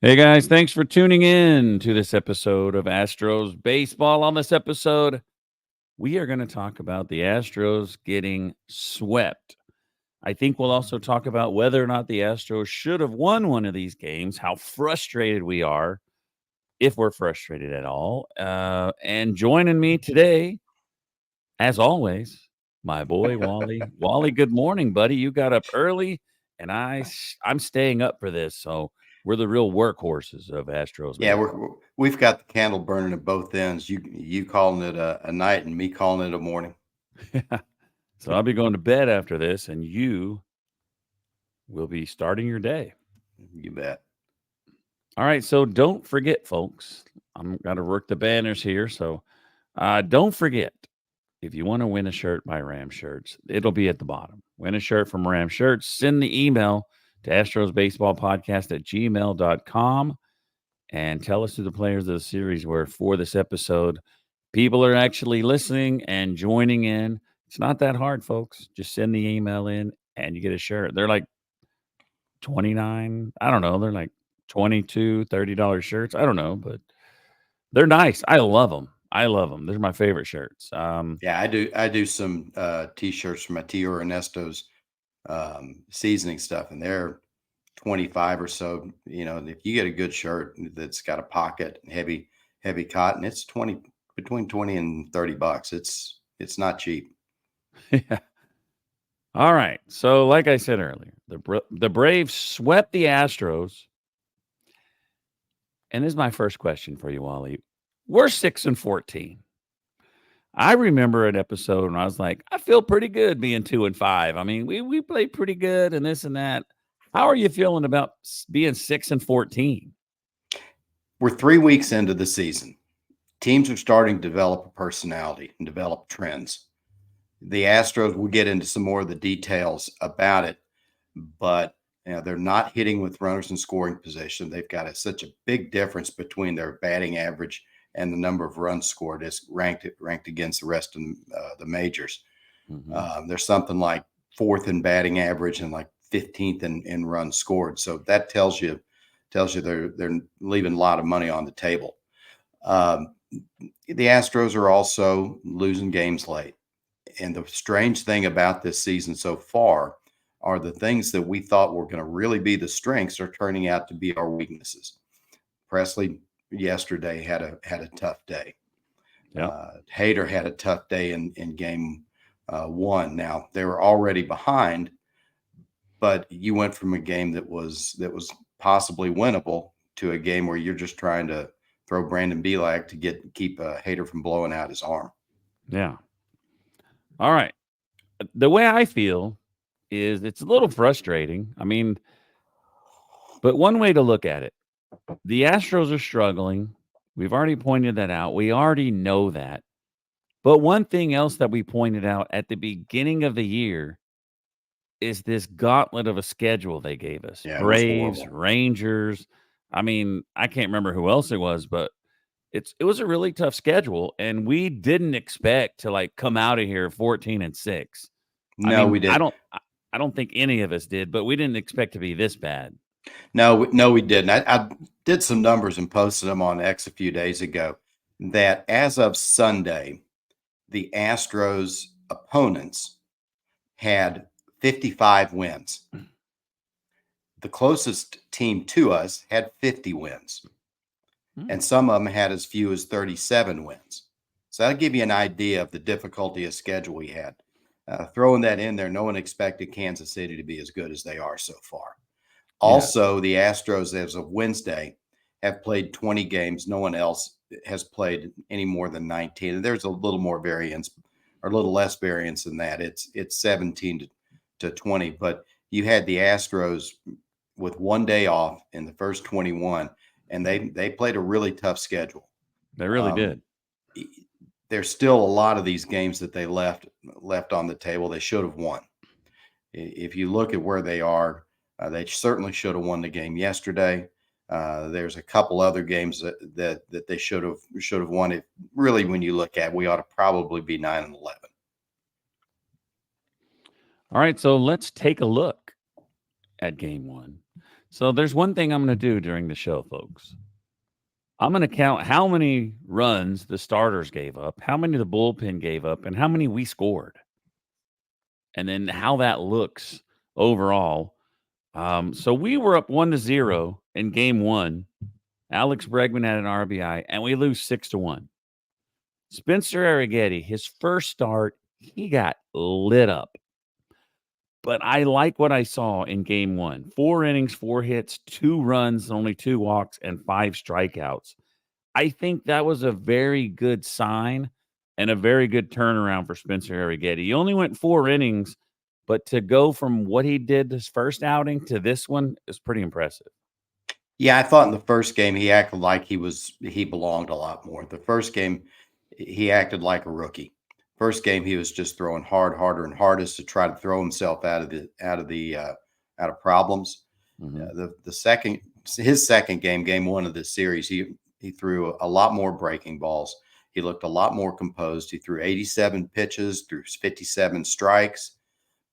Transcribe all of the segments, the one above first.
Hey guys, thanks for tuning in to this episode of Astros Baseball. On this episode, we are going to talk about the Astros getting swept. I think we'll also talk about whether or not the Astros should have won one of these games, how frustrated we are, if we're frustrated at all. And joining me today, as always, my boy Wally. Wally, good morning, buddy. You got up early, and I'm staying up for this, so we're the real workhorses of Astros Yeah, baseball. we've got the candle burning at both ends. You calling it a night and me calling it a morning. So I'll be going to bed after this, and you will be starting your day. You bet. All right. So don't forget, folks. I'm got to work the banners here. So don't forget, if you want to win a shirt by Ram Shirts, it'll be at the bottom. Win a shirt from Ram Shirts. Send the email to astrosbaseballpodcast@gmail.com and tell us who the players of the series were for this episode. People are actually listening and joining in. It's not that hard, folks. Just send the email in and you get a shirt. They're like 29. I don't know. They're like 22, $30 shirts. I don't know, but they're nice. I love them. I love them. They're my favorite shirts. Yeah, I do some t-shirts for my Tio Ernesto's seasoning stuff, and they're 25 or so. If you get a good shirt that's got a pocket and heavy cotton, it's 20 between 20 and $30. It's not cheap. yeah. All right. So, like I said earlier, the Braves swept the Astros. And this is my first question for you, Wally. We're 6-14. I remember an episode when I was like, I feel pretty good being 2-5. I mean, we played pretty good and this and that. How are you feeling about being 6-14? We're 3 weeks into the season. Teams are starting to develop a personality and develop trends. The Astros, we'll get into some more of the details about it, but they're not hitting with runners in scoring position. They've got such a big difference between their batting average and the number of runs scored is ranked against the rest of the majors. Mm-hmm. There's something like fourth in batting average and like 15th in runs scored. So that tells you they're leaving a lot of money on the table. Um, the Astros are also losing games late. And the strange thing about this season so far are the things that we thought were going to really be the strengths are turning out to be our weaknesses. Presley yesterday had a tough day. Yeah. Hader had a tough day in game one. Now they were already behind, but you went from a game that was possibly winnable to a game where you're just trying to throw Brandon Belag to keep Hader from blowing out his arm. Yeah. All right. The way I feel is it's a little frustrating. I mean, but one way to look at it, the Astros are struggling. We've already pointed that out. We already know that. But one thing else that we pointed out at the beginning of the year is this gauntlet of a schedule they gave us. Yeah, it was Braves, horrible. Rangers. I mean, I can't remember who else it was, but it was a really tough schedule, and we didn't expect to like come out of here 14-6. I No, we mean, did. I don't think any of us did, but we didn't expect to be this bad. No, we didn't. I did some numbers and posted them on X a few days ago. That as of Sunday, the Astros opponents had 55 wins. The closest team to us had 50 wins, and some of them had as few as 37 wins. So that'll give you an idea of the difficulty of schedule we had. Throwing that in there, no one expected Kansas City to be as good as they are so far. Yeah. Also, the Astros, as of Wednesday, have played 20 games. No one else has played any more than 19. And there's a little more variance or a little less variance than that. It's 17 to 20. But you had the Astros with one day off in the first 21, and they played a really tough schedule. They really Um, did. there's still a lot of these games that they left on the table. They should have won. If you look at where they are, they certainly should have won the game yesterday. There's a couple other games that they should have won. It really, when you look at, we ought to probably be 9-11. All right, so let's take a look at game one. So there's one thing I'm going to do during the show, folks. I'm going to count how many runs the starters gave up, how many the bullpen gave up, and how many we scored, and then how that looks overall. So we were up 1-0 in game one. Alex Bregman had an RBI, and we lose 6-1. Spencer Arrighetti, his first start, he got lit up. But I like what I saw in game one. 4 innings, 4 hits, 2 runs, only 2 walks, and 5 strikeouts. I think that was a very good sign and a very good turnaround for Spencer Arrighetti. He only went 4 innings, but to go from what he did this first outing to this one is pretty impressive. Yeah, I thought in the first game he acted like he belonged a lot more. The first game he acted like a rookie. First game he was just throwing harder and hardest to try to throw himself out of problems. The second his second game, game one of this series, he threw a lot more breaking balls. He looked a lot more composed. He threw 87 pitches, threw 57 strikes.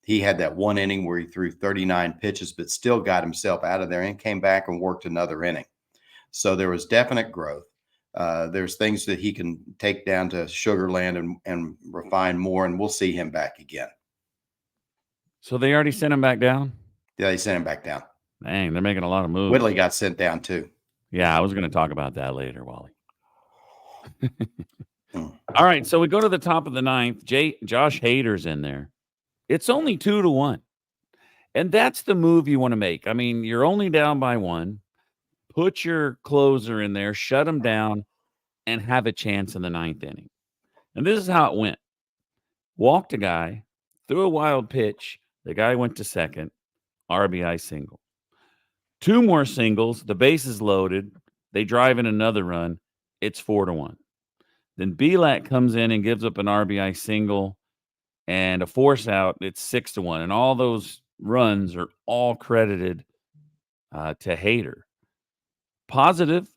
He had that one inning where he threw 39 pitches, but still got himself out of there and came back and worked another inning. So there was definite growth. There's things that he can take down to Sugarland and refine more, and we'll see him back again. So they already sent him back down? Yeah, they sent him back down. Dang, they're making a lot of moves. Whitley got sent down too. Yeah, I was going to talk about that later, Wally. All right, so we go to the top of the ninth. Josh Hader's in there. It's only 2-1. And that's the move you want to make. I mean, you're only down by 1. Put your closer in there, shut him down, and have a chance in the ninth inning. And this is how it went. Walked a guy, threw a wild pitch. The guy went to second, RBI single. 2 more singles. The base is loaded. They drive in another run. It's 4-1. Then Belak comes in and gives up an RBI single and a force out. It's 6-1. And all those runs are all credited to Hader. Positive,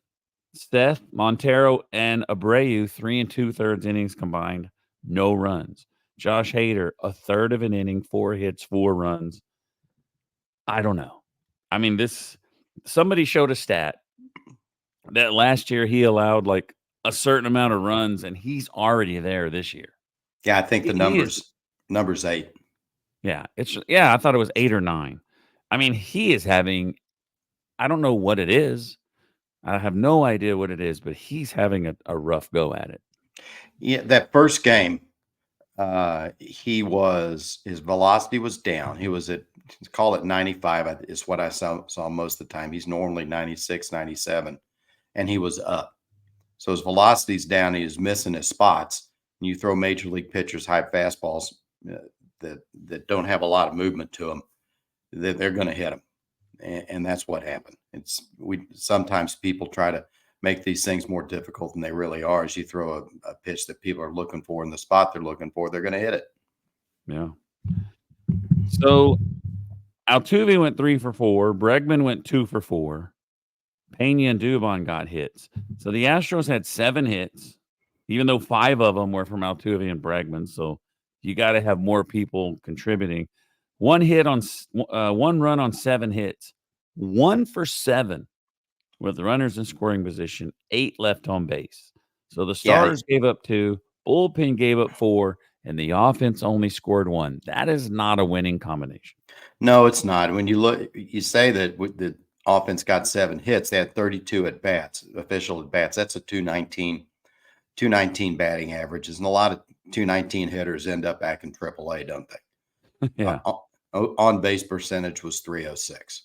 Seth, Montero, and Abreu, 3 2/3 innings combined, no runs. Josh Hader, a third of an inning, 4 hits, 4 runs. I don't know. I mean, somebody showed a stat that last year he allowed like a certain amount of runs, and he's already there this year. Yeah, I think the number's 8. Yeah, I thought it was 8 or 9. I mean, he is having, I don't know what it is. I have no idea what it is, but he's having a rough go at it. Yeah, that first game, his velocity was down. He was call it 95 is what I saw most of the time. He's normally 96, 97, and he was up. So his velocity's down. He was missing his spots. And you throw major league pitchers high fastballs that don't have a lot of movement to them, they're going to hit them. And that's what happened. Sometimes people try to make these things more difficult than they really are. As you throw a pitch that people are looking for in the spot they're looking for, they're going to hit it. Yeah. So Altuve went 3 for 4. Bregman went 2 for 4. Pena and Dubon got hits. So the Astros had 7 hits, even though 5 of them were from Altuve and Bregman. So you got to have more people contributing. 1 run on 7 hits. 1 for 7 with the runners in scoring position. 8 left on base. So the Stars gave up 2, bullpen gave up 4, and the offense only scored 1. That is not a winning combination. No, it's not. When you say that the offense got 7 hits, they had 32 at bats, official at bats. That's a 219 batting averages, and a lot of 219 hitters end up back in AAA, don't they? Yeah. On base percentage was 306.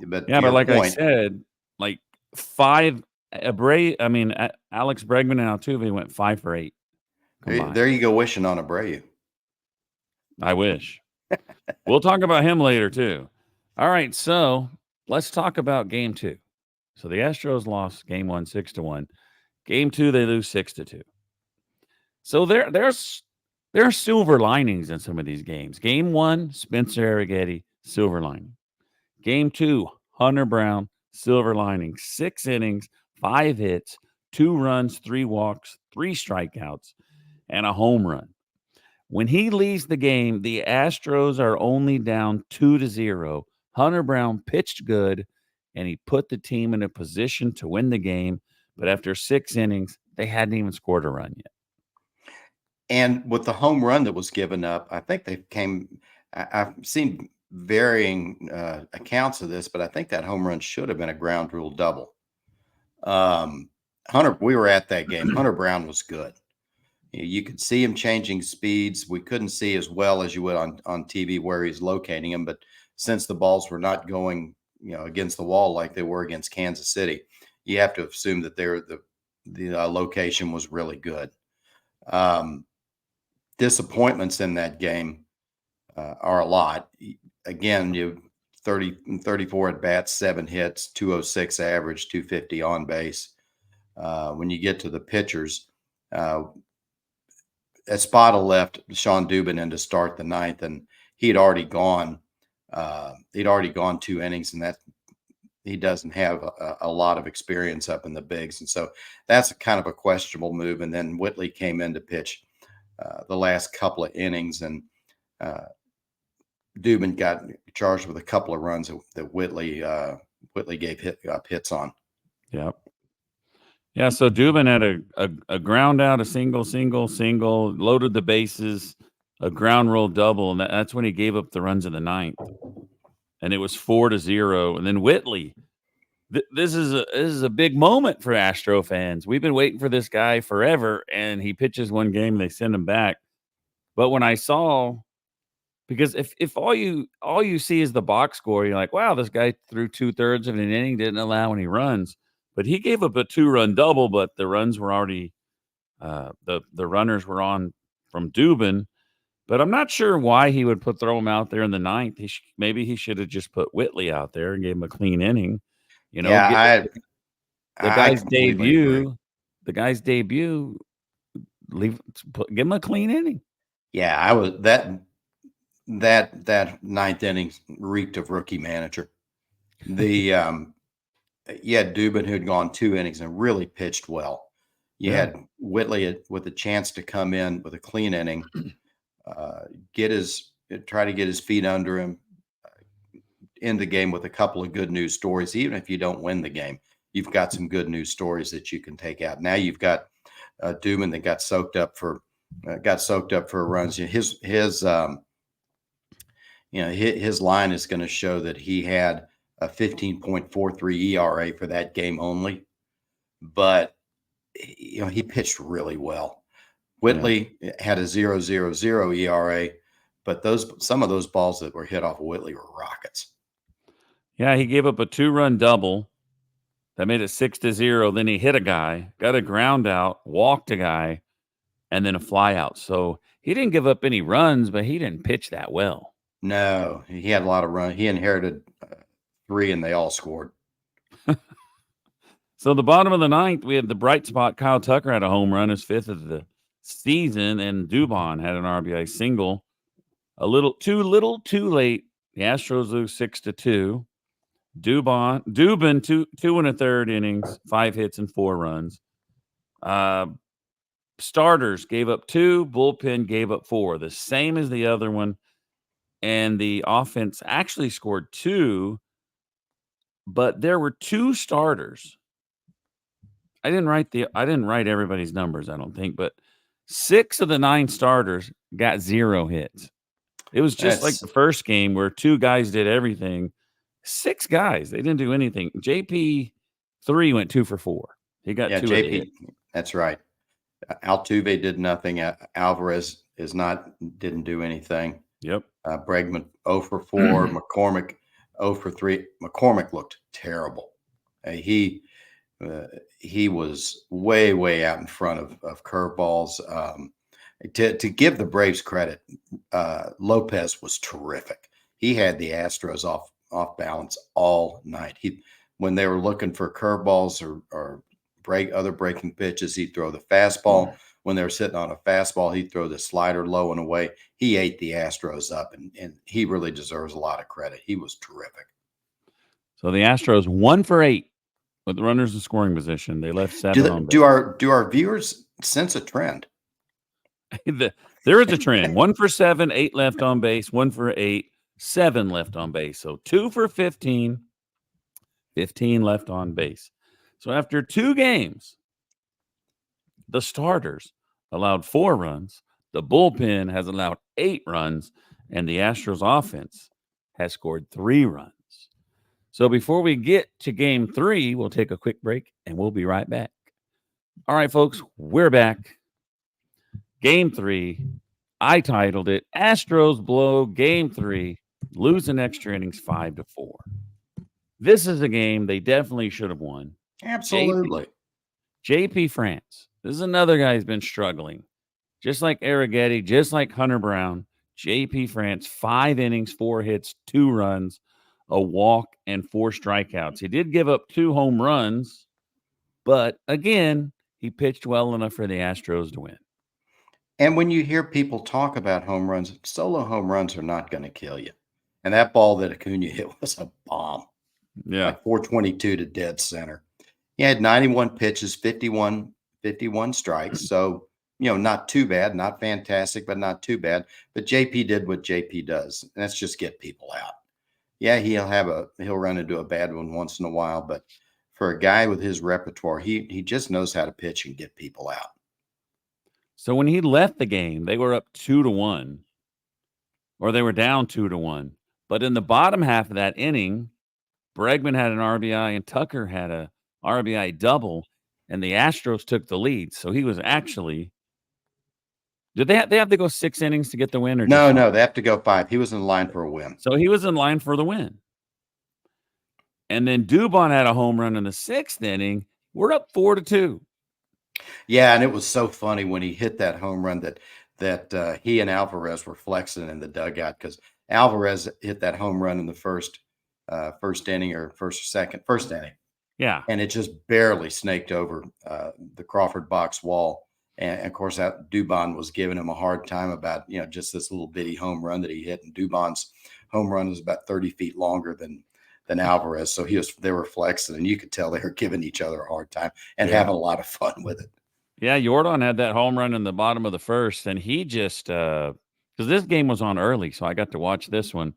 But like I said, like 5 Alex Bregman and Altuve went 5 for 8. There you go, wishing on Abreu. I wish. We'll talk about him later too. All right, so let's talk about game 2. So the Astros lost game 1 6-1. Game 2 they lose 6-2. So there are silver linings in some of these games. Game 1, Spencer Arrighetti, silver lining. Game 2, Hunter Brown, silver lining. 6 innings, 5 hits, 2 runs, 3 walks, 3 strikeouts, and a home run. When he leaves the game, the Astros are only down 2-0. Hunter Brown pitched good. and he put the team in a position to win the game. But after 6 innings, they hadn't even scored a run yet. And with the home run that was given up, I think they came. I've seen varying accounts of this, but I think that home run should have been a ground rule double. Hunter, we were at that game. Hunter Brown was good. You could see him changing speeds. We couldn't see as well as you would on TV where he's locating him, but since the balls were not going, against the wall like they were against Kansas City, you have to assume that the location was really good. Disappointments in that game are a lot. Again, you 34 at bats, 7 hits, 206 average, 250 on base. When you get to the pitchers, Espada left Sean Dubin in to start the 9th, and he'd already gone 2 innings, and that he doesn't have a lot of experience up in the bigs, and so that's kind of a questionable move. And then Whitley came in to pitch the last couple of innings, and Dubin got charged with a couple of runs that Whitley gave hits on. Yep. Yeah, so Dubin had a ground out, a single, loaded the bases, a ground roll double, and that's when he gave up the runs in the 9th. And it was 4-0. And then Whitley, this is a big moment for Astro fans. We've been waiting for this guy forever, and he pitches one game, and they send him back. But when I saw, because if all you see is the box score, you're like, wow, this guy threw 2/3 of an inning, didn't allow any runs. But he gave up a 2-run double, but the runs were already the runners were on from Dubin. But I'm not sure why he would throw him out there in the 9th. Maybe he should have just put Whitley out there and gave him a clean inning. Yeah, the guy's debut. The guy's debut. Give him a clean inning. Yeah, I was that 9th inning reeked of rookie manager. You had Dubin, who had gone 2 innings and really pitched well. You had Whitley with a chance to come in with a clean inning, try to get his feet under him, end the game with a couple of good news stories. Even if you don't win the game, you've got some good news stories that you can take out. Now you've got Dubin that got soaked up for runs. His line is going to show that he had a 15.43 ERA for that game only, but he pitched really well. Whitley had a 0.00 ERA, but some of those balls that were hit off of Whitley were rockets. Yeah, he gave up a 2-run double that made it 6-0. Then he hit a guy, got a ground out, walked a guy, and then a fly out. So he didn't give up any runs, but he didn't pitch that well. No, he had a lot of runs. He inherited 3, and they all scored. So the bottom of the 9th, we had the bright spot. Kyle Tucker had a home run, his 5th of the season, and Dubon had an RBI single. A little too late. The Astros lose 6-2. Dubin 2 1/3 innings, 5 hits and 4 runs. Starters gave up 2, bullpen gave up 4, the same as the other one. And the offense actually scored 2, but there were 2 starters. I didn't write everybody's numbers, I don't think, but 6 of the 9 starters got 0 hits. It was just like the first game where 2 guys did everything. 6 guys, they didn't do anything. JP3 went 2 for 4. He got 2 JP. That's right. Altuve did nothing. Alvarez didn't do anything. Yep. Bregman 0 for 4. McCormick 0 for 3. McCormick looked terrible. He was way out in front of curveballs. To give the Braves credit, Lopez was terrific. He had the Astros off balance all night. When they were looking for curveballs or other breaking pitches, he'd throw the fastball. When they were sitting on a fastball, he'd throw the slider low and away. He ate the Astros up, and he really deserves a lot of credit. He was terrific. So the Astros 1 for 8 with the runners in scoring position. They left 7 on base. Do our viewers sense a trend? There is a trend. 1 for 7, 8 left on base. 1 for 8, 7 left on base. So 2 for 15. 15 left on base. So after 2 games, the starters allowed 4 runs, the bullpen has allowed 8 runs, and the Astros offense has scored 3 runs. So before we get to game 3, we'll take a quick break and we'll be right back. All right, folks, we're back. Game 3. I titled it Astros blow game 3, losing extra innings 5-4. This is a game they definitely should have won. Absolutely. JP France. This is another guy who's been struggling. Just like Arrighetti, just like Hunter Brown. JP France, 5 innings, 4 hits, 2 runs, a walk, and 4 strikeouts. He did give up 2 home runs, but again, he pitched well enough for the Astros to win. And when you hear people talk about home runs, solo home runs are not going to kill you. And that ball that Acuna hit was a bomb. Yeah. Like 422 to dead center. He had 91 pitches, 51 strikes. So, not too bad, not fantastic, but not too bad. But JP did what JP does. And that's just get people out. Yeah, he'll run into a bad one once in a while, but for a guy with his repertoire, he just knows how to pitch and get people out. So when he left the game, they were up 2-1, or they were down 2-1. But in the bottom half of that inning, Bregman had an RBI and Tucker had a RBI double, and the Astros took the lead. So he was actually. Did they have to go 6 innings to get the win, or no, they have to go 5. He was in line for a win. So he was in line for the win. And then Dubon had a home run in the 6th inning. We're up 4-2. Yeah, and it was so funny when he hit that home run that he and Alvarez were flexing in the dugout because Alvarez hit that home run in the first inning or first inning. Yeah. And it just barely snaked over the Crawford box wall. And of course, that Dubon was giving him a hard time about, just this little bitty home run that he hit. And Dubon's home run was about 30 feet longer than Alvarez. So they were flexing, and you could tell they were giving each other a hard time and having a lot of fun with it. Yeah, Jordan had that home run in the bottom of the first, and he just because this game was on early, so I got to watch this one,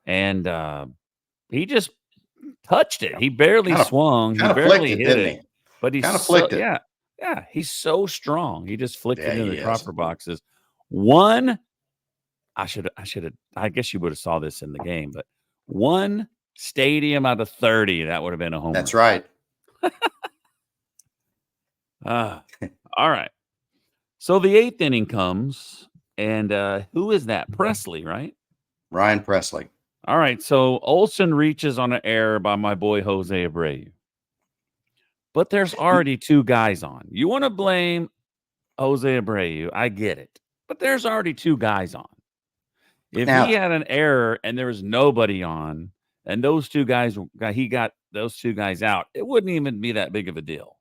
and he just touched it. He barely swung. He barely hit it, but he's flicked it. Yeah, he's so strong. He just flicked it into the Crawford boxes. I guess you would have saw this in the game, but 1 stadium out of 30, that would have been a home That's run. right. All right. So the 8th inning comes, and who is that? Presley, right? Ryan Presley. All right. So Olsen reaches on an error by my boy Jose Abreu. But there's already 2 guys on. You want to blame Jose Abreu, I get it. But there's already 2 guys on. If he had an error and there was nobody on, and those 2 guys, he got those 2 guys out, it wouldn't even be that big of a deal.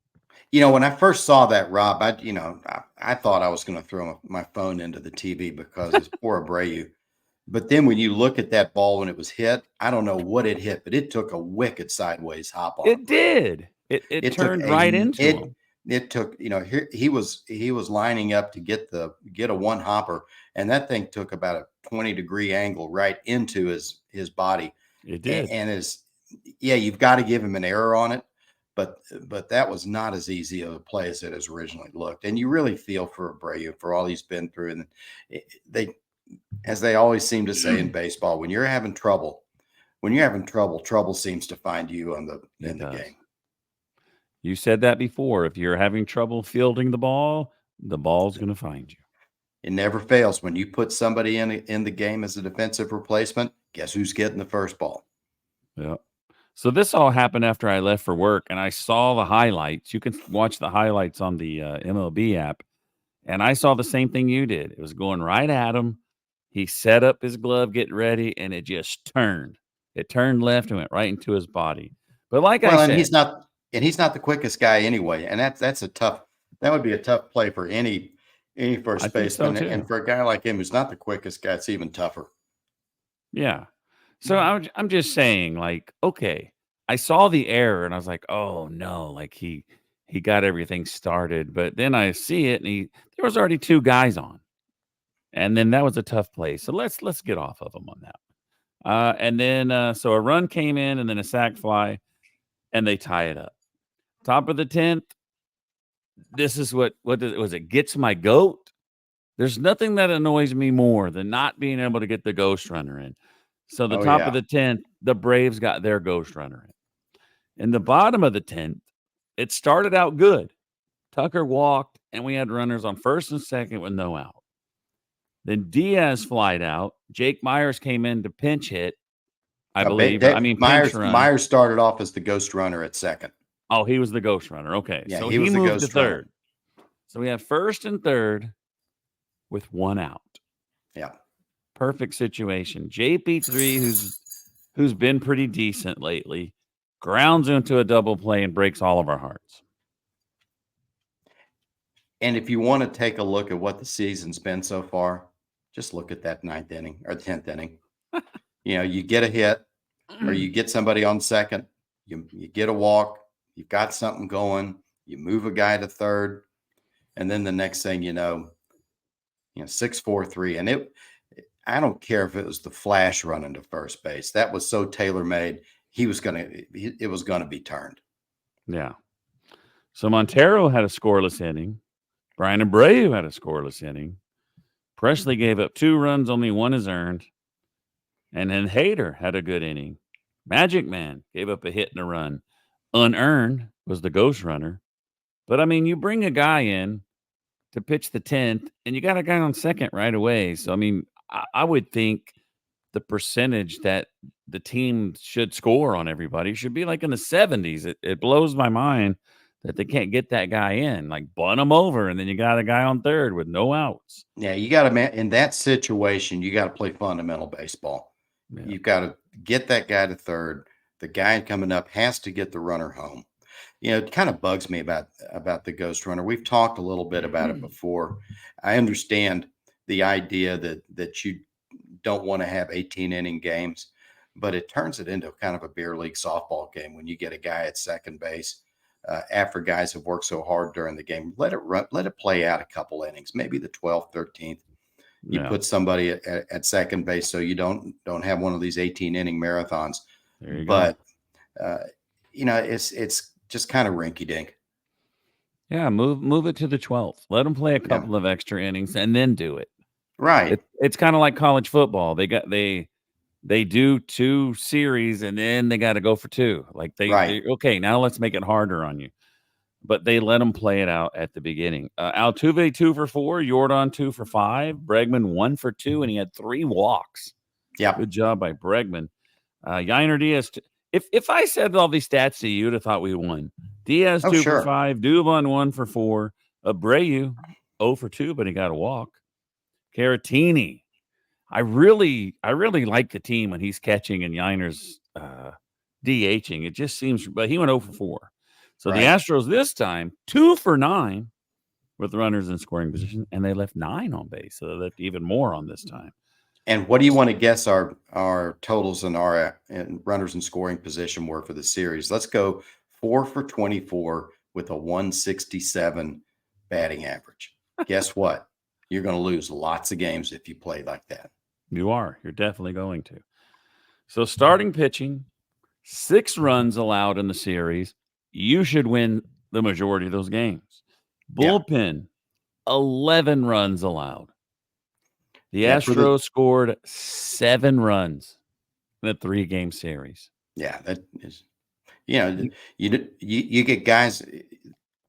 When I first saw that, Rob, I thought I was going to throw my phone into the TV because it's poor Abreu. But then when you look at that ball when it was hit, I don't know what it hit, but it took a wicked sideways hop on. It did. It turned right into him. It took, he was lining up to get a one hopper, and that thing took about a 20-degree angle right into his body. It did. And you've got to give him an error on it. But that was not as easy of a play as it has originally looked. And you really feel for Abreu for all he's been through. And as they always seem to say in baseball, when you're having trouble, trouble seems to find you in the game. You said that before. If you're having trouble fielding the ball's going to find you. It never fails. When you put somebody in the game as a defensive replacement, guess who's getting the first ball? Yeah. So this all happened after I left for work, and I saw the highlights. You can watch the highlights on the MLB app, and I saw the same thing you did. It was going right at him. He set up his glove, getting ready, and it just turned. It turned left and went right into his body. But I said, and he's not the quickest guy anyway, and that would be a tough play for any first baseman, and for a guy like him who's not the quickest guy, it's even tougher. Yeah. So I'm just saying, okay, I saw the error and I was like, oh no, he got everything started, but then I see it and there was already 2 guys on, and then that was a tough play. So let's get off of him on that. And then so a run came in and then a sac fly. and they tie it up. Top of the 10th, this is was it gets my goat. There's nothing that annoys me more than not being able to get the ghost runner in. So the Oh, top of yeah. the 10th, the Braves got their ghost runner in. In the bottom of the 10th, it started out good. Tucker walked, and we had runners on first and second with no out. Then Diaz flied out. Jake Myers came in to pinch hit, I believe. I mean, pinch run. Myers started off as the ghost runner at second. Oh, he was the ghost runner. Okay. Yeah, So he he was the moved to ghost runner. third. So we have first and third with one out. Yeah. Perfect situation. JP3, who's been pretty decent lately, grounds into a double play and breaks all of our hearts. And if you want to take a look at what the season's been so far, just look at that 9th inning or 10th inning. You get a hit or you get somebody on second, you get a walk, you've got something going, you move a guy to third, and then the next thing you know, 6-4-3. And I don't care if it was the Flash running to first base. That was so tailor-made. It was gonna be turned. Yeah. So Montero had a scoreless inning. Brian Abreu had a scoreless inning. Presley gave up 2 runs, only 1 is earned. And then Hader had a good inning. Magic Man gave up a hit and a run. Unearned was the ghost runner. But I mean, you bring a guy in to pitch the 10th, and you got a guy on second right away. So I mean, I would think the percentage that the team should score on everybody should be like in the 70s. It blows my mind that they can't get that guy in. Like, bunt him over, and then you got a guy on third with no outs. Yeah, you got to, in that situation, you got to play fundamental baseball. Yeah. You've got to get that guy to third. The guy coming up has to get the runner home. It kind of bugs me about the ghost runner. We've talked a little bit about it before. I understand the idea that you don't want to have 18-inning games, but it turns it into kind of a beer league softball game when you get a guy at second base after guys have worked so hard during the game. Let it play out a couple innings, maybe the 12th, 13th. You put somebody at second base so you don't have one of these 18-inning marathons. There you go. But it's just kind of rinky dink. Yeah, move it to the 12th. Let them play a couple of extra innings and then do it. Right. It's kind of like college football. They do 2 series and then they got to go for 2. Like they okay, now let's make it harder on you. But they let them play it out at the beginning. Altuve 2 for 4, Jordan 2 for 5, Bregman 1 for 2, and he had 3 walks. Yeah, good job by Bregman. Yainer Diaz. If I said all these stats to you, you'd have thought we won. Diaz 2 for 5, Dubon 1 for 4, Abreu 0 for 2, but he got a walk. Caratini. I really like the team when he's catching and Yainer's DHing. It just seems, but he went 0 for 4. So the Astros this time 2 for 9 with runners in scoring position, and they left 9 on base, so they left even more on this time. And what do you want to guess our totals and our runners in scoring position were for the series? Let's go 4 for 24 with a 167 batting average. Guess what? You're going to lose lots of games if you play like that. You are. You're definitely going to. So starting pitching, 6 runs allowed in the series. You should win the majority of those games. Bullpen, 11 runs allowed. The Astros scored 7 runs in a 3-game series. Yeah, that is, you get guys.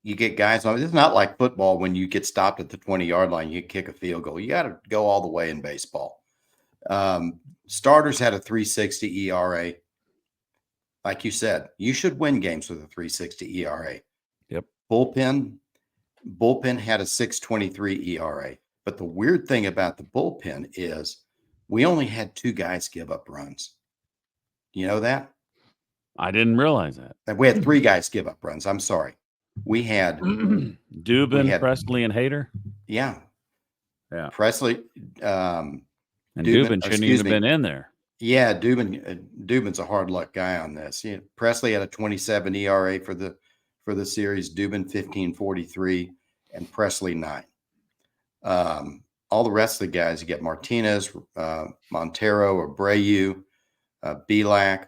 You get guys on. It's not like football when you get stopped at the 20-yard line, you kick a field goal. You got to go all the way in baseball. Starters had a 3.60 ERA. Like you said, you should win games with a 3.60 ERA. Yep. Bullpen had a 6.23 ERA. But the weird thing about the bullpen is we only had 2 guys give up runs. You know that? I didn't realize that. We had 3 guys give up runs. I'm sorry. We had Dubin, Presley, and Hader. Yeah. Presley and Dubin shouldn't even have been in there. Yeah, Dubin's a hard luck guy on this. Presley had a 27 ERA for the series. Dubin 15.43 and Presley 9. All the rest of the guys, you get Martinez, Montero, Abreu, Belak,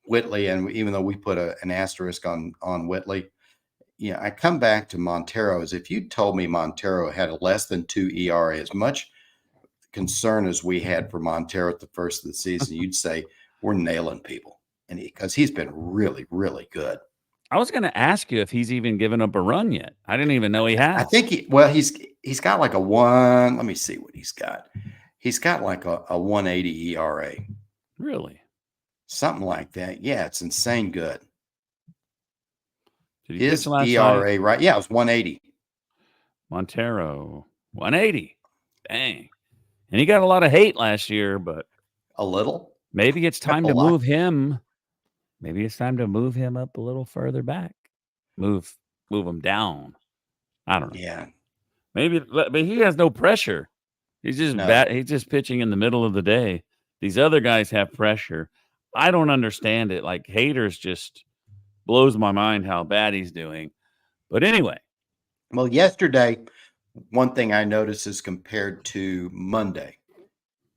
Whitley, and even though we put an asterisk on Whitley, I come back to Montero. As if you told me Montero had a less than 2 ERA, as much concern as we had for Montero at the first of the season, you'd say we're nailing people, and because he's been really, really good. I was going to ask you if he's even given up a run yet. I didn't even know he I has. think he's got like a one. Let me see what he's got. He's got like a 180 ERA, Really? something like that. Yeah, it's insane good. Did he pitch His last ERA, night? right? Yeah, it was 180. Montero, 180. Dang. And he got a lot of hate last year, but A little, maybe it's time a to lot. move him. Maybe it's time to move him up a little further back. Move him down. I don't know. Yeah, Maybe, but he has no pressure. He's just no. He's just pitching in the middle of the day. These other guys have pressure. I don't understand it. Like haters just blows my mind how bad he's doing. But anyway, Well, yesterday, one thing I noticed is compared to Monday,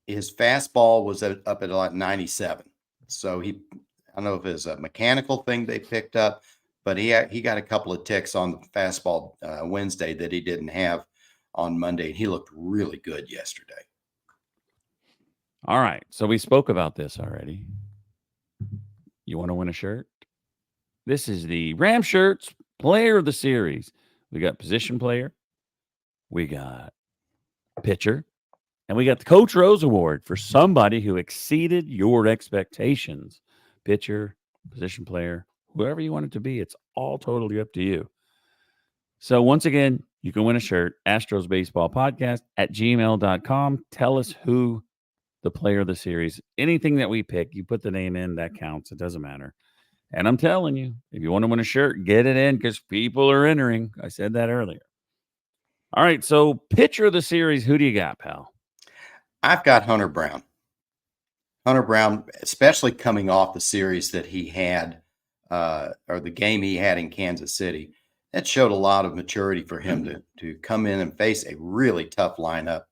his fastball was up at like 97. So I don't know if it's a mechanical thing they picked up, but he got a couple of ticks on the fastball Wednesday that he didn't have on Monday, and he looked really good yesterday. all right. So we spoke about this already. You want to win a shirt? This is the RamShirts Player of the Series. We got position player, we got pitcher, and we got the Coach Rose Award for somebody who exceeded your expectations. Pitcher, position player, whoever you want it to be, it's all totally up to you. So once again, you can win a shirt, Astros Baseball Podcast at gmail.com. Tell us who the player of the series, anything that we pick, you put the name in, that counts. It doesn't matter. And I'm telling you, if you want to win a shirt, get it in because people are entering. I said that earlier. All right. So, pitcher of the series, who do you got, pal? I've got Hunter Brown. Hunter Brown, especially coming off the series that he had, or the game he had in Kansas City, that showed a lot of maturity for him to come in and face a really tough lineup.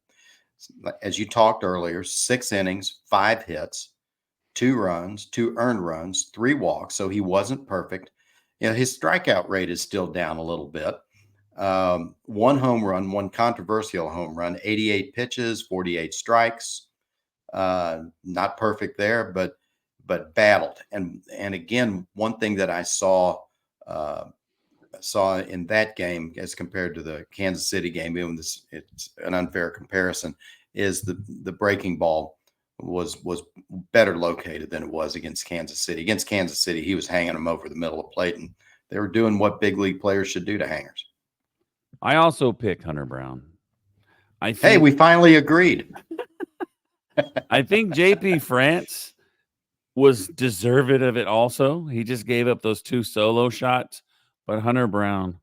As you talked earlier, 6 innings, 5 hits, 2 runs, 2 earned runs, 3 walks. So he wasn't perfect. His strikeout rate is still down a little bit. 1 home run, 1 controversial home run, 88 pitches, 48 strikes. Not perfect there, but battled. And again, one thing that I saw in that game as compared to the Kansas City game, even this it's an unfair comparison, is the breaking ball was better located than it was against Kansas City. Against Kansas City, he was hanging them over the middle of the plate, and they were doing what big league players should do to hangers. I also picked Hunter Brown. Hey, we finally agreed. I think JP France was deserved of it also. He just gave up those 2 solo shots, but Hunter Brown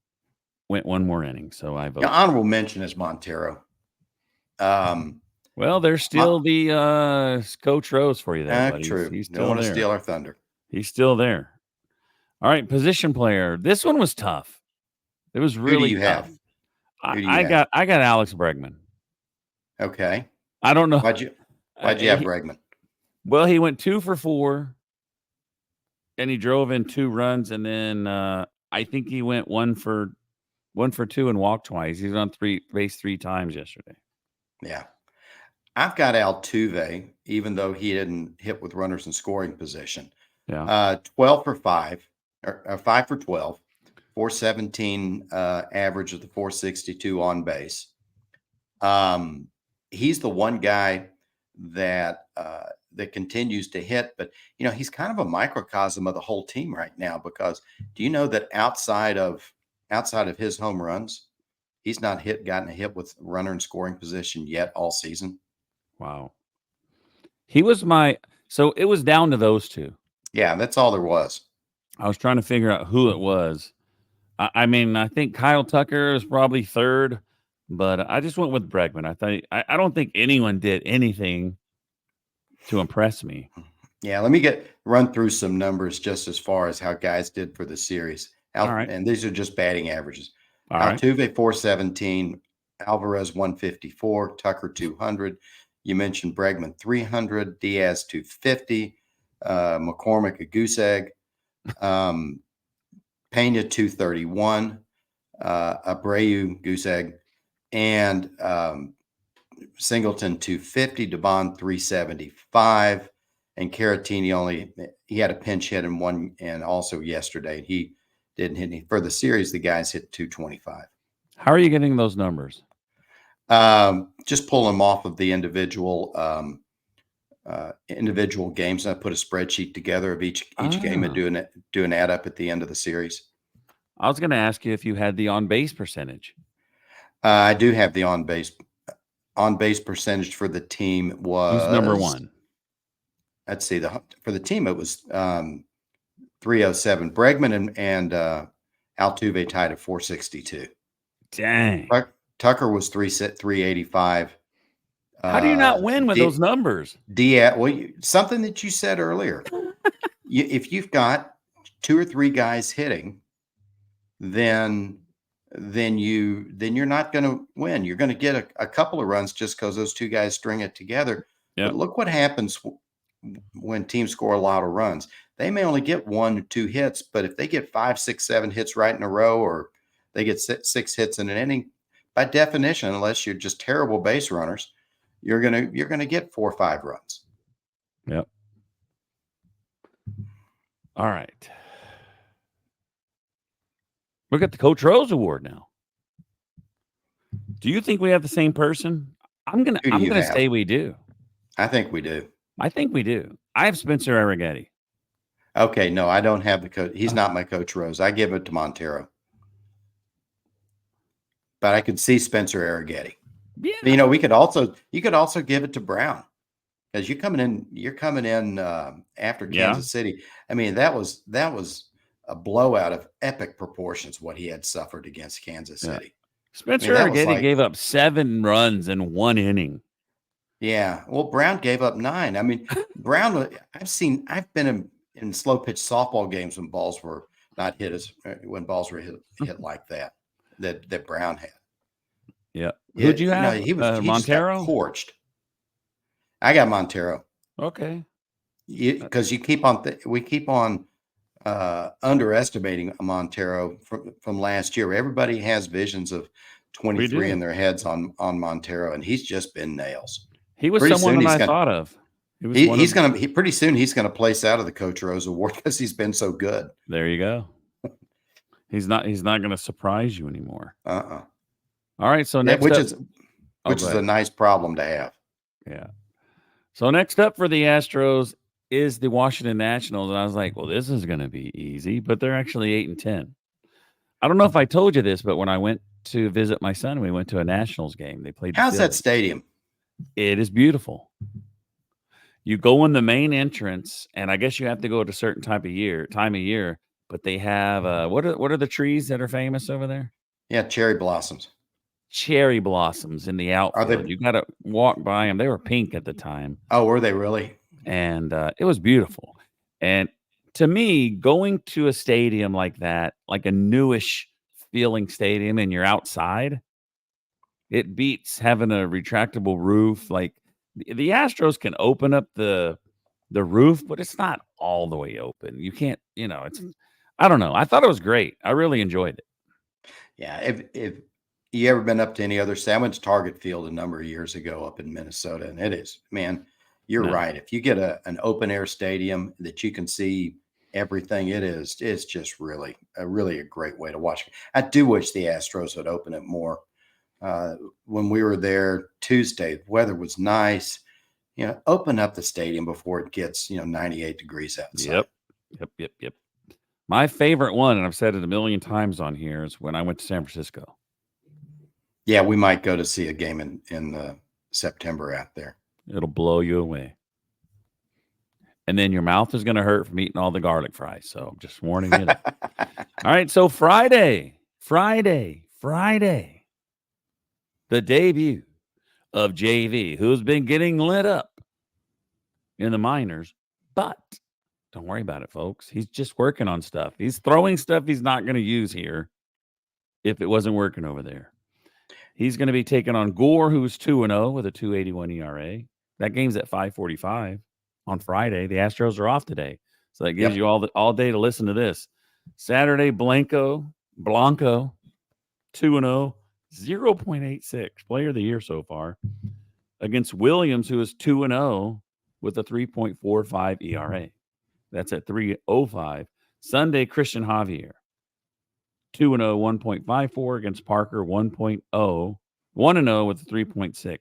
went 1 more inning, so I vote. Honorable mention is Montero. Well, there's still the Coach Rose for you there, buddy. True. He's Don't still want to there. steal our thunder. He's still there. All right, position player. This one was tough. It was really Who do you tough. have? I got Alex Bregman. Okay. I don't know. Why'd you have Bregman? Well, he went 2 for 4, and he drove in 2 runs, and then I think he went 1 for 2 and walked twice. He was on base 3 times yesterday. Yeah. I've got Altuve, even though he didn't hit with runners in scoring position. Yeah. 12 for 5, or 5 for 12, 417 average of the 462 on base. He's the one guy that continues to hit, but he's kind of a microcosm of the whole team right now, because do you know that outside of his home runs, he's not gotten a hit with runner in scoring position yet all season. Wow. He was so it was down to those 2. Yeah, that's all there was. I was trying to figure out who it was. I mean, I think Kyle Tucker is probably 3rd, but I just went with Bregman. I don't think anyone did anything to impress me. Yeah, let me run through some numbers just as far as how guys did for the series. All right. And these are just batting averages. All Altuve, 417, Alvarez, 154, Tucker, 200. You mentioned Bregman, 300, Diaz, 250, McCormick a goose egg, Pena 231, Abreu goose egg, and Singleton 250, Devon 375, and Caratini he had a pinch hit in one, and also yesterday he didn't hit any. For the series, the guys hit 225. How are you getting those numbers? Just pull them off of the individual games. I put a spreadsheet together of each game and do an add up at the end of the series. I was going to ask you if you had the on base percentage. I do have the on base percentage for the team was. Who's number one? Let's see. For the team it was 307. Bregman and Altuve tied at 462. Dang. Tucker was 385. How do you not win with those numbers? Something that you said earlier. If you've got 2 or 3 guys hitting, then you're not going to win. You're going to get a couple of runs just because those 2 guys string it together. Yep. But look what happens when teams score a lot of runs. They may only get 1 or 2 hits, but if they get 5, 6, 7 hits right in a row, or they get 6 hits in an inning, by definition, unless you're just terrible base runners, you're gonna get 4 or 5 runs. Yep. All right. Look at the Coach Rose Award now. Do you think we have the same person? I'm gonna say we do. I think we do. I think we do. I have Spencer Arrighetti. Okay, no, I don't have the coach. He's not my Coach Rose. I give it to Montero. But I could see Spencer Arrighetti. Yeah. You could also give it to Brown, because you're coming in after Kansas City. I mean, that was a blowout of epic proportions, what he had suffered against Kansas City. Spencer Arrighetti gave up 7 runs in 1 inning. Yeah. Well, Brown gave up 9. I mean, Brown, I've been in slow pitch softball games when balls were not hit when balls were hit like that Brown had. Yeah. Who'd you have? He Montero? Just got torched. I got Montero. Okay. Because we keep on underestimating Montero from last year. Everybody has visions of 23 in their heads on Montero, and he's just been nails. He was someone that I thought of. Pretty soon he's gonna place out of the Coach Rose Award because he's been so good. There you go. He's not gonna surprise you anymore. All right, so next which is a nice problem to have. Yeah. So next up for the Astros is the Washington Nationals, and I was like, well, this is going to be easy, but they're actually 8-10. I don't know if I told you this, but when I went to visit my son, we went to a Nationals game. They played. How's that stadium? It is beautiful. You go in the main entrance, and I guess you have to go at a certain time of year. But they have what are the trees that are famous over there? Yeah, cherry blossoms. Cherry blossoms in the outfield. You got to walk by them. They were pink at the time. Oh, were they really? And it was beautiful. And to me, going to a stadium like that, like a newish feeling stadium, and you're outside, it beats having a retractable roof. Like the Astros can open up the roof, but it's not all the way open. You can't, it's, I don't know. I thought it was great. I really enjoyed it. Yeah. If you ever been up to any other, I went to Target Field a number of years ago up in Minnesota, and it is, man, you're right. If you get an open air stadium that you can see everything, it's just really a great way to watch. I do wish the Astros would open it more. When we were there Tuesday, the weather was nice. Open up the stadium before it gets 98 degrees outside. Yep. My favorite one, and I've said it a million times on here, is when I went to San Francisco. Yeah, we might go to see a game in September out there. It'll blow you away. And then your mouth is going to hurt from eating all the garlic fries. So I'm just warning you. All right. So Friday, the debut of JV, who's been getting lit up in the minors. But don't worry about it, folks. He's just working on stuff. He's throwing stuff he's not going to use here if it wasn't working over there. He's going to be taking on Gore, who's 2-0 with a 2.81 ERA. That game's at 5:45. on Friday. The Astros are off today, so that gives Yep. you all day to listen to this. Saturday, Blanco, 2-0, 0.86 player of the year so far against Williams, who is 2-0 with a 3.45 ERA. That's at 3.05. Sunday, Christian Javier, 2-0, 1.54 against Parker, 1.0, 1-0 with a 3.6.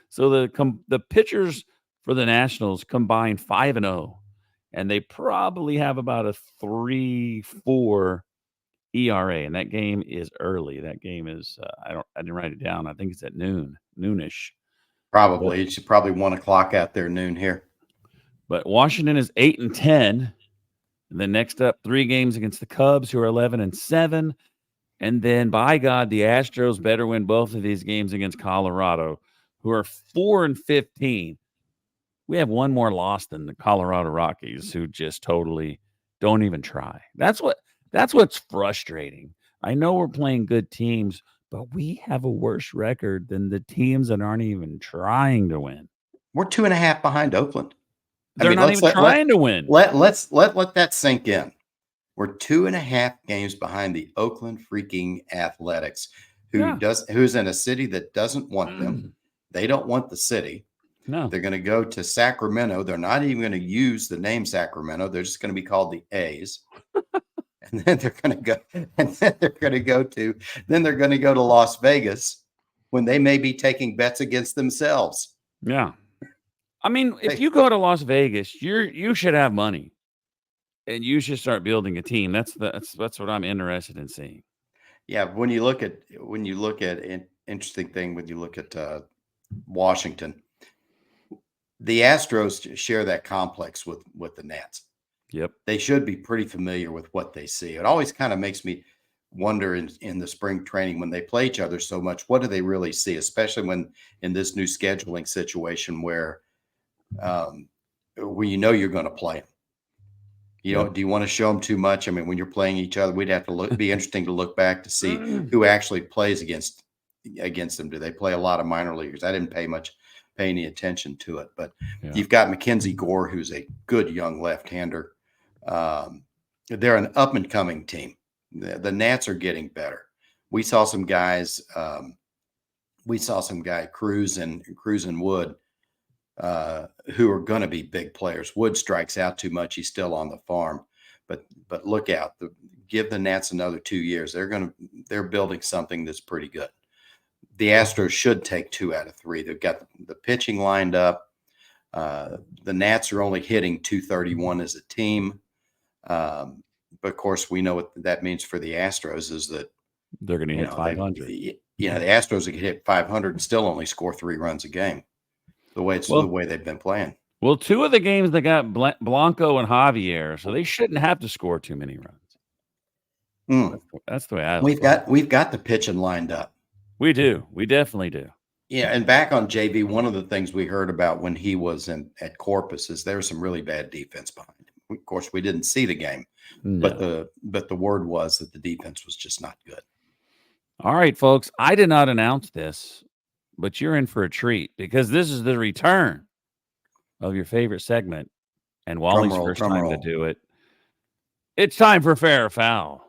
So the pitchers for the Nationals combined 5-0, and they probably have about a 3.4 ERA, and that game is early. That game is I didn't write it down. I think it's at noonish. Probably. It's probably 1 o'clock out there, noon here. But Washington is 8-10. And then next up, 3 games against the Cubs, who are 11-7. And then, by God, the Astros better win both of these games against Colorado, who are 4-15. We have one more loss than the Colorado Rockies, who just totally don't even try. That's what's frustrating. I know we're playing good teams, but we have a worse record than the teams that aren't even trying to win. We're 2.5 behind Oakland. They're not even trying to win. Let that sink in. We're 2.5 games behind the Oakland freaking Athletics, who's in a city that doesn't want them. They don't want the city. No. They're going to go to Sacramento. They're not even going to use the name Sacramento. They're just going to be called the A's. And then they're going to go to Las Vegas when they may be taking bets against themselves. Yeah. I mean, if you go to Las Vegas, you should have money. And you should start building a team. That's what I'm interested in seeing. Yeah, when you look at an interesting thing, when you look at Washington, the Astros share that complex with the Nats. Yep, they should be pretty familiar with what they see. It always kind of makes me wonder in the spring training when they play each other so much. What do they really see, especially when in this new scheduling situation where you're going to play them. Do you want to show them too much? I mean, when you're playing each other, we'd have to be interesting to look back to see who actually plays against them. Do they play a lot of minor leaguers? I didn't pay any attention to it, but you've got Mackenzie Gore, who's a good young left-hander. They're an up and coming team. The Nats are getting better. We saw some guys, Cruz and Wood, who are going to be big players. Wood strikes out too much. He's still on the farm, but look out. Give the Nats another 2 years. They're building something that's pretty good. The Astros should take 2 out of 3. They've got the pitching lined up. The Nats are only hitting .231 as a team. But of course, we know what that means for the Astros is that they're going to hit 500. The Astros can hit 500 and still only score 3 runs a game. The way they've been playing. Well, 2 of the games they got Blanco and Javier, so they shouldn't have to score too many runs. That's the way I look at it. We've got the pitching lined up. We do. We definitely do. Yeah, and back on JV, one of the things we heard about when he was at Corpus is there was some really bad defense behind him. Of course, we didn't see the game, but the word was that the defense was just not good. All right, folks. I did not announce this, but you're in for a treat because this is the return of your favorite segment and Wally's first time to do it. It's time for Fair or Foul,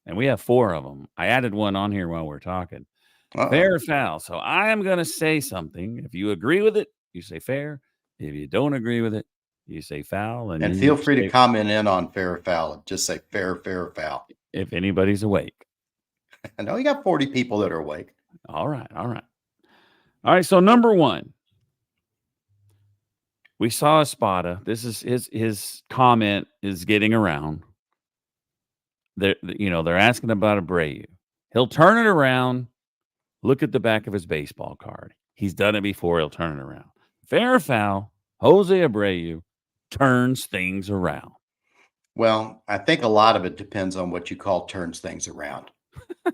and we have 4 of them. I added one on here while we're talking. Fair or foul. So I am going to say something. If you agree with it, you say fair. If you don't agree with it, you say foul. And feel free to comment in on fair or foul. Just say fair or foul. If anybody's awake. I know you got 40 people that are awake. All right. So number 1. We saw Espada. This is his comment is getting around. They're asking about Abreu. He'll turn it around. Look at the back of his baseball card. He's done it before. He'll turn it around. Fair or foul, Jose Abreu turns things around. Well, I think a lot of it depends on what you call turns things around.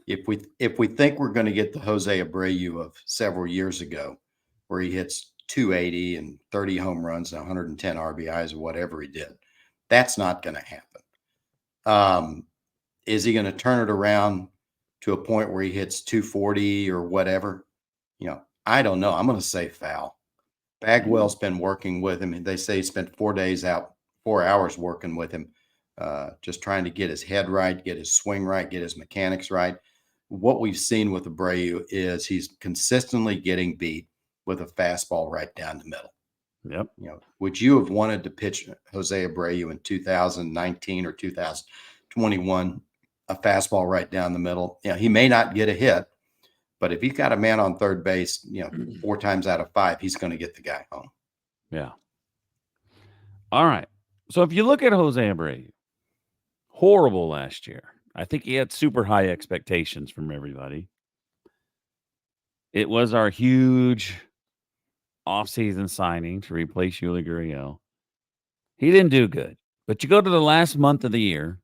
If we think we're going to get the Jose Abreu of several years ago, where he hits 280 and 30 home runs and 110 RBIs or whatever he did, that's not going to happen. Is he going to turn it around to a point where he hits 240 or whatever? I don't know. I'm going to say foul. Bagwell's been working with him. They say he spent 4 days out, 4 hours working with him, just trying to get his head right, get his swing right, get his mechanics right. What we've seen with Abreu is he's consistently getting beat with a fastball right down the middle. Yep. Would you have wanted to pitch Jose Abreu in 2019 or 2021, a fastball right down the middle? He may not get a hit, but if he's got a man on third base, 4 times out of 5, he's going to get the guy home. Yeah. All right. So if you look at Jose Abreu, horrible last year. I think he had super high expectations from everybody. It was our huge offseason signing to replace Yuli Gurriel. He didn't do good. But you go to the last month of the year,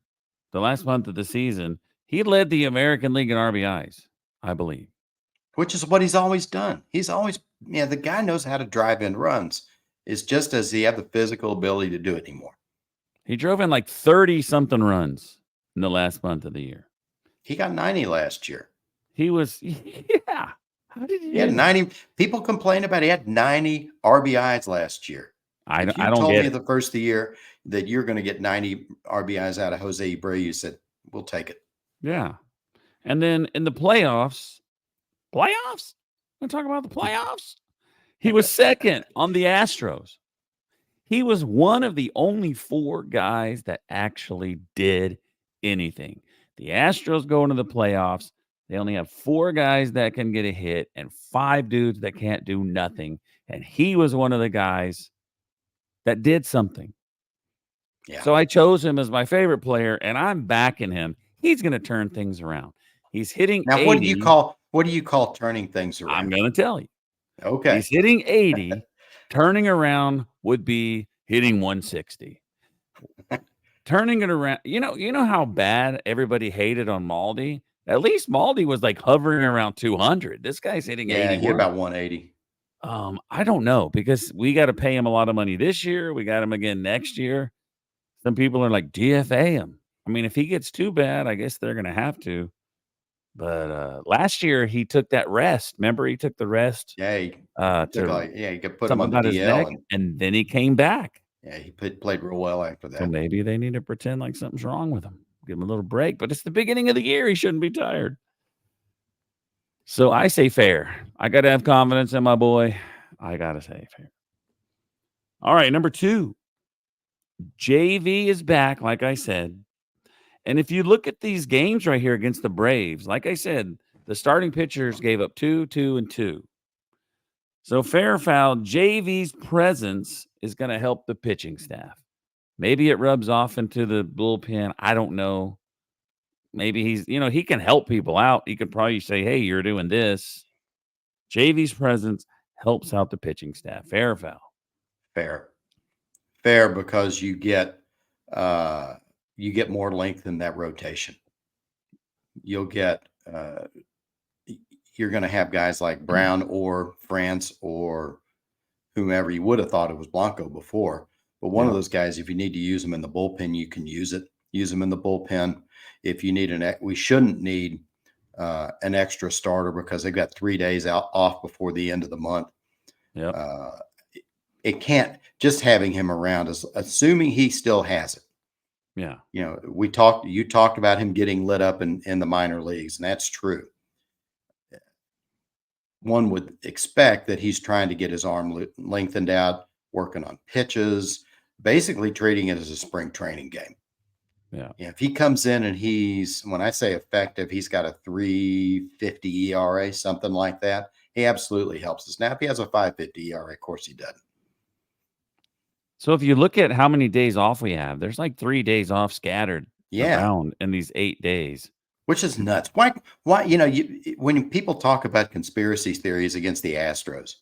the last month of the season, he led the American League in RBIs, I believe. Which is what he's always done. He's always, the guy knows how to drive in runs. It's just, does he have the physical ability to do it anymore? He drove in like 30-something runs in the last month of the year. He got 90 last year. He was, yeah. How did He had 90. People complain about he had 90 RBIs last year. I If you don't told get me it. the first of the year that you're going to get 90 RBIs out of Jose Abreu, you said, we'll take it. Yeah. And then in the playoffs, I'm talking about the playoffs. He was second on the Astros. He was one of the only 4 guys that actually did anything. The Astros go into the playoffs. They only have 4 guys that can get a hit and 5 dudes that can't do nothing. And he was one of the guys that did something. Yeah. So I chose him as my favorite player, and I'm backing him. He's going to turn things around. He's hitting Now, 80. what do you call turning things around? I'm going to tell you. Okay. He's hitting 80. Turning around would be hitting 160. Turning it around, you know how bad everybody hated on Maldi? At least Maldi was like hovering around 200. This guy's hitting 81. He hit about 180. I don't know, because we got to pay him a lot of money this year. We got him again next year. Some people are like, DFA him. I mean, if he gets too bad, I guess they're going to have to. But last year he took that rest. Remember, he took the rest. Yeah, he could put him Something on the about his neck, DL, and then he came back. Yeah, he played real well after So that. maybe they need to pretend like something's wrong with him. Give him a little break. But it's the beginning of the year. He shouldn't be tired. So I say fair. I got to have confidence in my boy. I got to say fair. All right, number 2. JV is back, like I said. And if you look at these games right here against the Braves, like I said, the starting pitchers gave up 2, 2, and 2. So fair or foul, JV's presence is going to help the pitching staff. Maybe it rubs off into the bullpen. I don't know. Maybe he's, he can help people out. He could probably say, hey, you're doing this. JV's presence helps out the pitching staff. Fair or foul? Fair, because you get more length in that rotation. You'll get you're going to have guys like Brown or France or whomever. You would have thought it was Blanco before, but one of those guys, if you need to use them in the bullpen, you can use them in the bullpen. If you need we shouldn't need an extra starter, because they've got 3 days off before the end of the month. Yeah. It can't, just having him around, is assuming he still has it. Yeah. You talked about him getting lit up in the minor leagues, and that's true. One would expect that he's trying to get his arm lengthened out, working on pitches, basically treating it as a spring training game. Yeah. If he comes in and when I say effective, he's got a 3.50 ERA, something like that, he absolutely helps us. Now, if he has a 5.50 ERA, of course he doesn't. So if you look at how many days off we have, there's like 3 days off scattered around in these 8 days. Which is nuts. Why? When people talk about conspiracy theories against the Astros,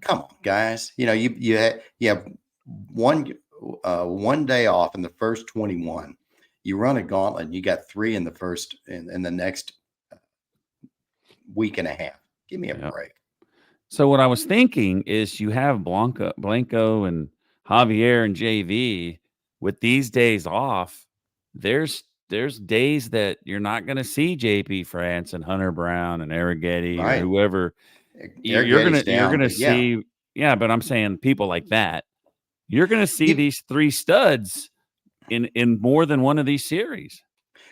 come on, guys. You have one day off in the first 21. You run a gauntlet, and you got 3 in the next week and a half. Give me a break. So what I was thinking is, you have Blanco and Javier and JV with these days off. There's days that you're not going to see JP France and Hunter Brown and Arrighetti or whoever. You're going to see Yeah, but I'm saying people like that, you're going to see You- these three studs in more than one of these series.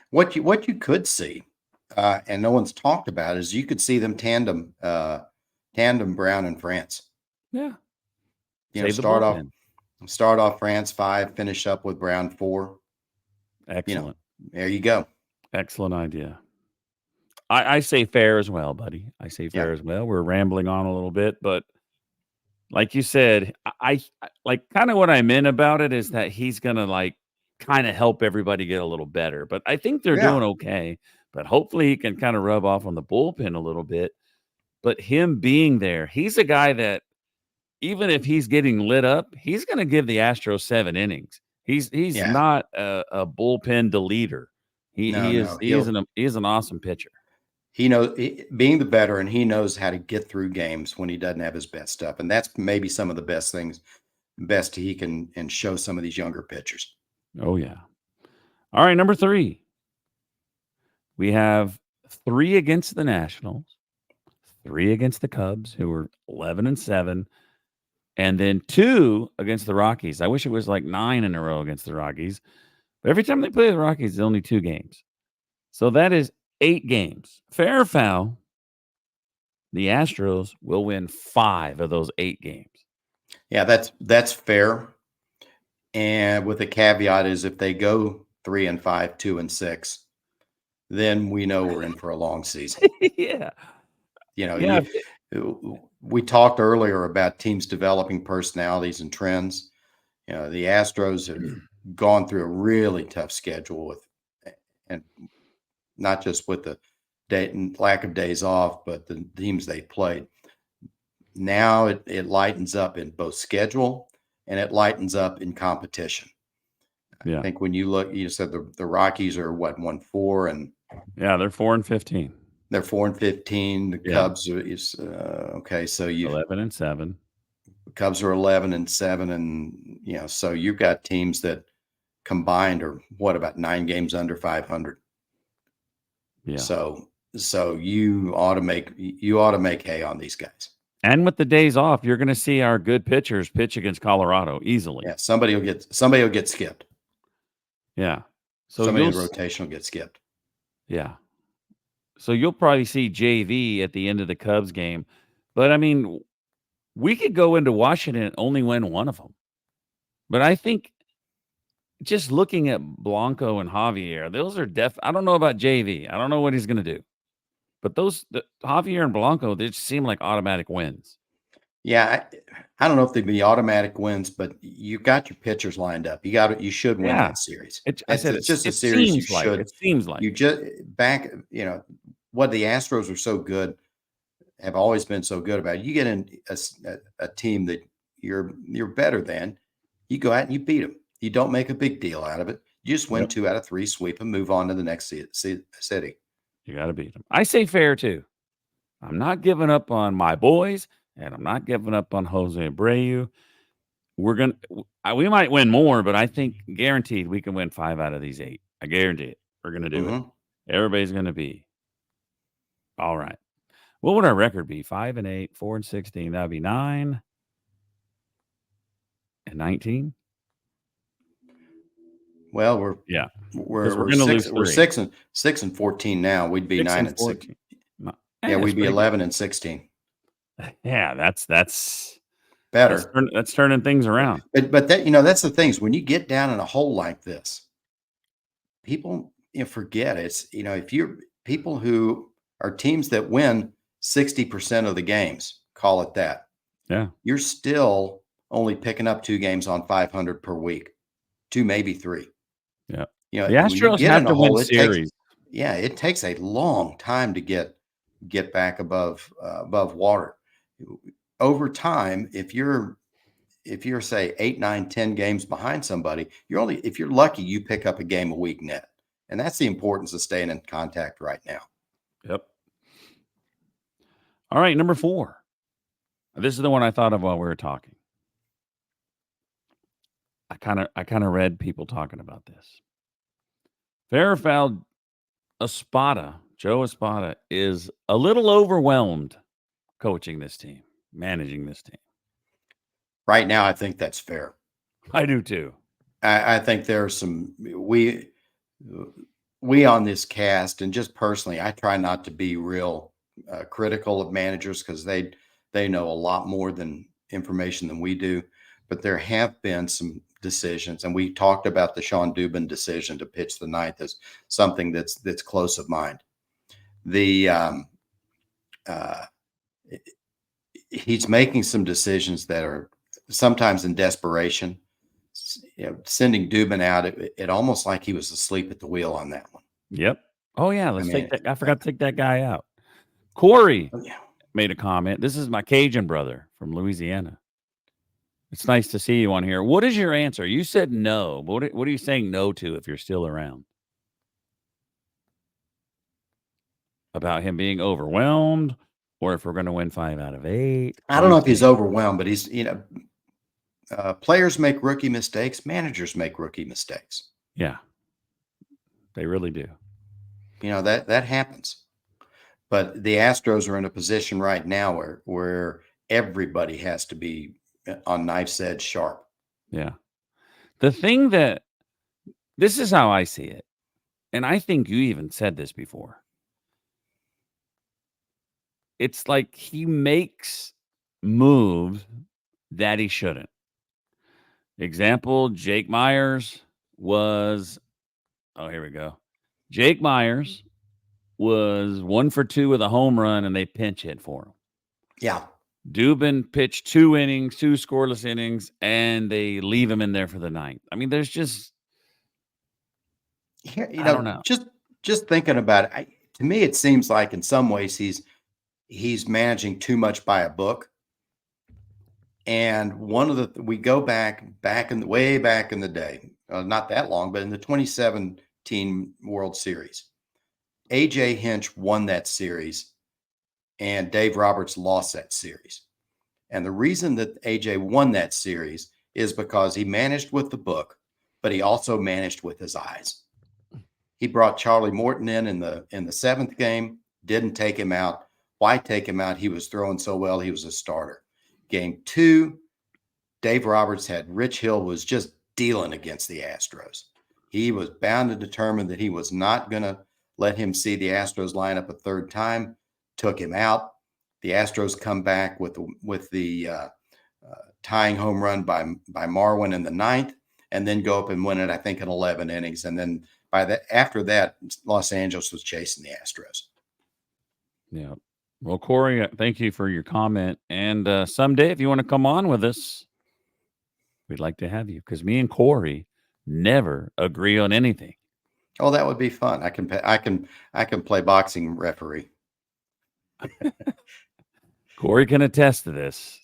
what you could see, and no one's talked about, is you could see them tandem Brown and France. Yeah. You know, Save the bullpen. start off France 5, finish up with Brown 4. You know, Excellent. there you go. Excellent idea. I say fair as well, buddy. I say Yeah, fair as well. We're rambling on a little bit, but like you said, I like kind of what I meant about it is that he's gonna like kind of help everybody get a little better. But I think they're yeah, doing okay. But hopefully he can kind of rub off on the bullpen a little bit. But him being there, he's a guy that even if he's getting lit up, he's gonna give the Astros 7 innings. He's yeah. not a bullpen deleter. He No, he no, is he is an awesome pitcher. being the veteran, he knows how to get through games when he doesn't have his best stuff, and that's maybe some of the best he can and show some of these younger pitchers. Oh yeah. All right, number 3. We have 3 against the Nationals, 3 against the Cubs, who were 11-7, and then 2 against the Rockies. I wish it was like 9 in a row against the Rockies, but every time they play the Rockies, it's only 2 games. So that is 8 games. Fair or foul, the Astros will win 5 of those 8 games. Yeah, that's fair. And with the caveat is if they go 3-5, 2-6, then we know we're in for a long season. Yeah. You know, Yeah. we talked earlier about teams developing personalities and trends. You know, the Astros have gone through a really tough schedule and not just with the lack of days off, but the teams they played. Now it lightens up in both schedule and it lightens up in competition. I Yeah. think when you look, you said the Rockies are what 1-4 and Yeah, they're 4-15. they're 4-15. The Yeah. Cubs is okay. So you 11-7. Cubs are 11-7, and you know, so you've got teams that combined are what about 9 games under 500. Yeah. So you ought to make hay on these guys. And with the days off, you're going to see our good pitchers pitch against Colorado easily. Yeah, somebody will get skipped. Yeah. So Somebody in you'll the rotation will get skipped. yeah. So you'll probably see JV at the end of the Cubs game. But I mean, we could go into Washington and only win one of them. But I think just looking at Blanco and Javier, those are I don't know about JV. I don't know what he's going to do. But Javier and Blanco, they just seem like automatic wins. Yeah, I don't know if they'd be automatic wins, but you got your pitchers lined up. You should win Yeah. that series. It's just a it series you seems like should. it seems like You just back, you know, what the Astros are so good, have always been so good about. You get in a team that you're better than, you go out and you beat them. You don't make a big deal out of it. You just win Yep. 2 out of 3, sweep and move on to the next city. You got to beat them. I say fair too. I'm not giving up on my boys, and I'm not giving up on Jose Abreu. We might win more, but I think guaranteed we can win 5 out of these 8. I guarantee it. We're going to do it. Everybody's going to be all right. What would our record be? 5-8, 4-16. That'd be 9-19. Well, we're Yeah, we're because we're we're going to six lose we're 3. 6-14 now. We'd be 6 9 and and 6. 14. No, Yeah, that's we'd be pretty 11-16. good. Yeah, that's Better. that's turning things around. But that that's the things when you get down in a hole like this, people forget it's if you're people who are teams that win 60% of the games, call it that. Yeah. You're still only picking up 2 games on 500 per week, 2 maybe 3. Yeah. You The know, when you Astros get have in to a win hole, series. it takes a long time to get back above water. Over time, if you're say 8, 9, 10 games behind somebody, if you're lucky, you pick up a game a week net. And that's the importance of staying in contact right now. Yep. All right, number 4. This is the one I thought of while we were talking. I kind of read people talking about this. Fair or foul, Joe Espada is a little overwhelmed coaching this team, managing this team. Right now, I think that's fair. I do too. I think there are some we on this cast, and just personally, I try not to be real critical of managers because they know a lot more than information than we do. But there have been some decisions, and we talked about the Sean Dubin decision to pitch the ninth as something that's close of mind. The uh, he's making some decisions that are sometimes in desperation. Sending Dubin out, it almost like he was asleep at the wheel on that one. Yep. Oh yeah, I let's take mean, that. I forgot to take that guy out. Corey yeah. made a comment. This is my Cajun brother from Louisiana. It's nice to see you on here. What is your answer? You said no. What are you saying no to if you're still around? About him being overwhelmed, or if we're going to win 5 out of 8? I What are don't you know if he's saying? overwhelmed, but he's players make rookie mistakes, managers make rookie mistakes. Yeah, they really do. That happens. But the Astros are in a position right now where everybody has to be on knife's edge sharp. Yeah. The thing that this is how I see it, and I think you even said this before. It's like he makes moves that he shouldn't. Example, Jake Myers was here we go. Jake Myers was 1 for 2 with a home run, and they pinch hit for him. Yeah. Dubin pitched 2 innings, 2 scoreless innings, and they leave him in there for the ninth. I mean, there's just I don't know. Just thinking about it, to me, it seems like in some ways he's managing too much by a book. And we go back in way back in the day, not that long, but in the 2017 World Series, AJ Hinch won that series, and Dave Roberts lost that series. And the reason that AJ won that series is because he managed with the book, but he also managed with his eyes. He brought Charlie Morton in the seventh game, didn't take him out. Why take him out? He was throwing so well, he was a starter. Game 2, Dave Roberts had Rich Hill was just dealing against the Astros. He was bound and determined that he was not going to let him see the Astros line up a third time, took him out. The Astros come back with the tying home run by Marwin in the ninth, and then go up and win it, I think, in 11 innings. And then after that, Los Angeles was chasing the Astros. Yeah. Well, Corey, thank you for your comment. And someday, if you want to come on with us, we'd like to have you because me and Corey never agree on anything. Oh, that would be fun. I can play boxing referee. Corey can attest to this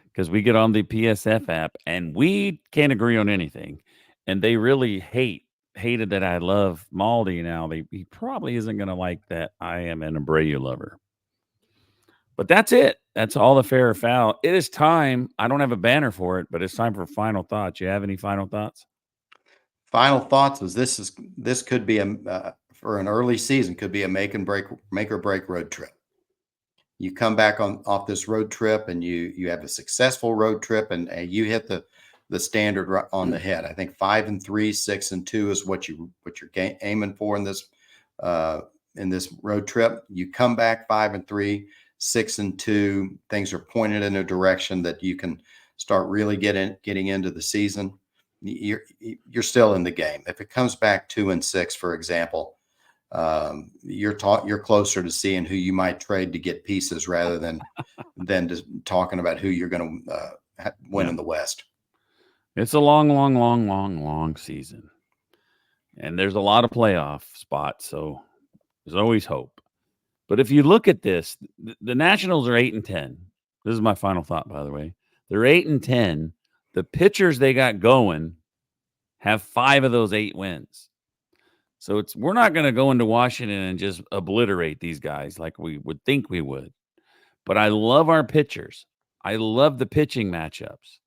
because we get on the PSF app and we can't agree on anything. And they really hated that I love Maldi now. He probably isn't going to like that I am an Abreu lover. But that's it. That's all the fair or foul. It is time. I don't have a banner for it, but it's time for final thoughts. You have any final thoughts? Final thoughts is this could be for an early season, could be a make or break road trip. You come back off this road trip and you have a successful road trip and you hit the standard on the head. I think 5-3, 6-2 is what you're aiming for in this road trip. You come back 5-3, 6-2. Things are pointed in a direction that you can start really getting into the season. You're still in the game. If it comes back 2-6, for example, you're closer to seeing who you might trade to get pieces rather than just talking about who you're going to win in the West. It's a long season, and there's a lot of playoff spots, so there's always hope. But if you look at this, the Nationals are 8-10. This is my final thought, by the way. They're 8-10. The pitchers they got going have 5 of those 8 wins. So we're not going to go into Washington and just obliterate these guys like we would think we would. But I love our pitchers. I love the pitching matchups.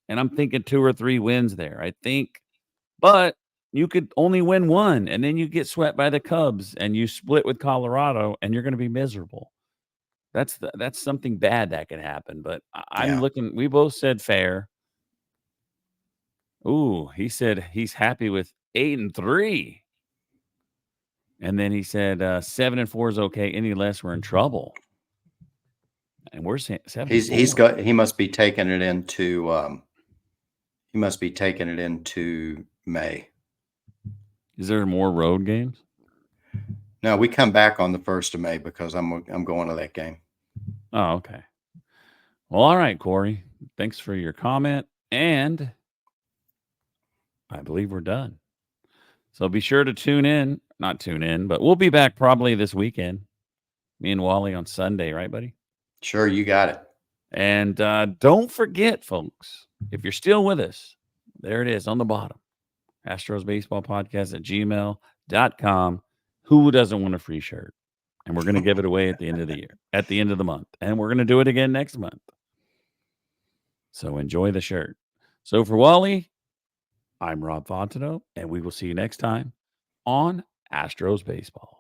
And I'm thinking 2 or 3 wins there. I think, but you could only win 1, and then you get swept by the Cubs, and you split with Colorado, and you're going to be miserable. That's something bad that could happen. But I'm looking. We both said fair. Ooh, he said he's happy with 8-3. And then he said 7-4 is okay. Any less, we're in trouble. And we're saying 7-4. He must be taking it into May. Is there more road games? No, we come back on the 1st of May because I'm going to that game. Oh, okay. Well, all right, Corey. Thanks for your comment. And I believe we're done. So be sure to not tune in, but we'll be back probably this weekend. Me and Wally on Sunday, right, buddy? Sure, you got it. And don't forget, folks, if you're still with us, there it is on the bottom. Astros Baseball Podcast at gmail.com. Who doesn't want a free shirt? And we're going to give it away at the end of the year, at the end of the month. And we're going to do it again next month. So enjoy the shirt. So for Wally, I'm Rob Fontenot, and we will see you next time on Astros Baseball.